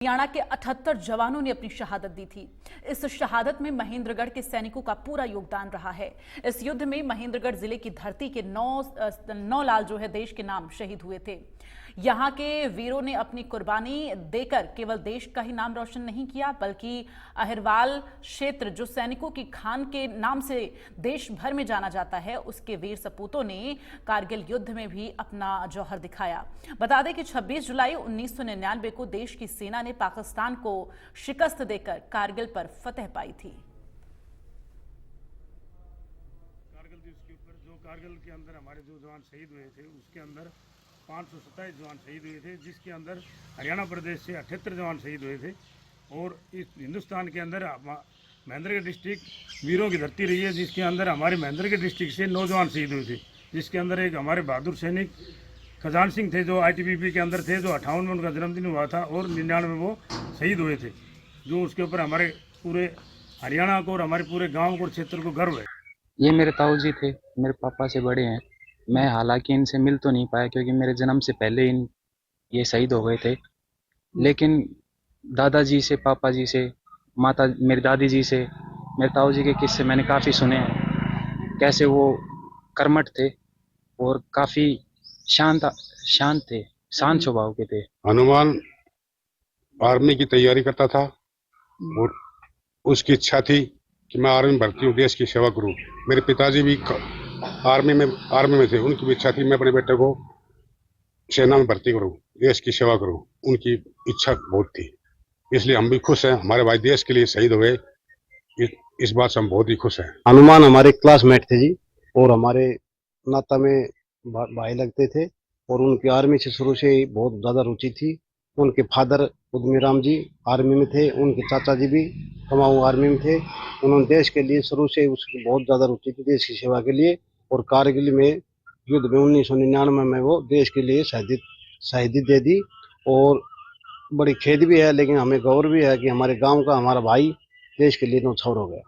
हरियाणा के 78 जवानों ने अपनी शहादत दी थी। इस शहादत में महेंद्रगढ़ के सैनिकों का पूरा योगदान रहा है। इस युद्ध में महेंद्रगढ़ जिले की धरती के नौ लाल जो है देश के नाम शहीद हुए थे। यहाँ के वीरों ने अपनी कुर्बानी देकर केवल देश का ही नाम रोशन नहीं किया, बल्कि अहिरवाल क्षेत्र जो सैनिकों की खान के नाम से देश भर में जाना जाता है, उसके वीर सपूतों ने कारगिल युद्ध में भी अपना जौहर दिखाया। बता दें कि 26 जुलाई 1999 को देश की सेना ने पाकिस्तान को शिकस्त देकर कारगिल पर फतह पाई थी। कारगिल दिवस के ऊपर जो कारगिल के अंदर हमारे जो जवान शहीद हुए थे, उसके अंदर 527 जवान शहीद हुए थे, जिसके अंदर हरियाणा प्रदेश से 78 जवान शहीद हुए थे। और इस हिंदुस्तान के अंदर महेंद्रगढ़ डिस्ट्रिक्ट वीरों की धरती रही है, जिसके अंदर हमारे महेंद्रगढ़ डिस्ट्रिक्ट से 9 जवान शहीद हुए थे, जिसके अंदर एक हमारे बहादुर सैनिक खजान सिंह थे जो ITBP के अंदर थे, जो 58 में उनका जन्मदिन हुआ था और 99 में वो शहीद हुए थे। जो उसके ऊपर हमारे पूरे हरियाणा को और हमारे पूरे गाँव को, क्षेत्र को गर्व है। ये मेरे ताऊजी थे, मेरे पापा से बड़े हैं। मैं हालांकि इनसे मिल तो नहीं पाया क्योंकि मेरे जन्म से पहले ये शहीद हो गए थे, लेकिन दादाजी से, पापा जी से, माता मेरी दादी जी से, मेरे ताऊजी के किस्से मैंने काफ़ी सुने हैं। कैसे वो कर्मठ थे और काफ़ी शांत थे, शांत स्वभाव के थे। हनुमान आर्मी की तैयारी करता था और उसकी इच्छा थी कि मैं आर्मी में भर्ती हूँ, देश की सेवा करूँ। मेरे पिताजी भी आर्मी में थे, उनकी भी इच्छा थी मैं अपने बेटे को सेना में भर्ती करूँ, देश की सेवा करूँ। उनकी इच्छा बहुत थी, इसलिए हम भी खुश हैं। हमारे भाई देश के लिए शहीद हुए, इस बात से हम बहुत ही खुश हैं। हनुमान हमारे क्लासमेट थे जी, और हमारे नाता में भाई लगते थे, और उनकी आर्मी से शुरू से ही बहुत ज़्यादा रुचि थी। उनके फादर उद्यमी राम जी आर्मी में थे, उनके चाचा जी भी कमाऊ आर्मी में थे। उन्होंने देश के लिए शुरू से उसकी बहुत ज़्यादा रुचि थी, देश की सेवा के लिए। और कारगिल में युद्ध में 1999 में वो देश के लिए शहीदी दे दी। और बड़ी खेद भी है, लेकिन हमें गौरव भी है कि हमारे गाँव का हमारा भाई देश के लिए न्यौछावर हो गया।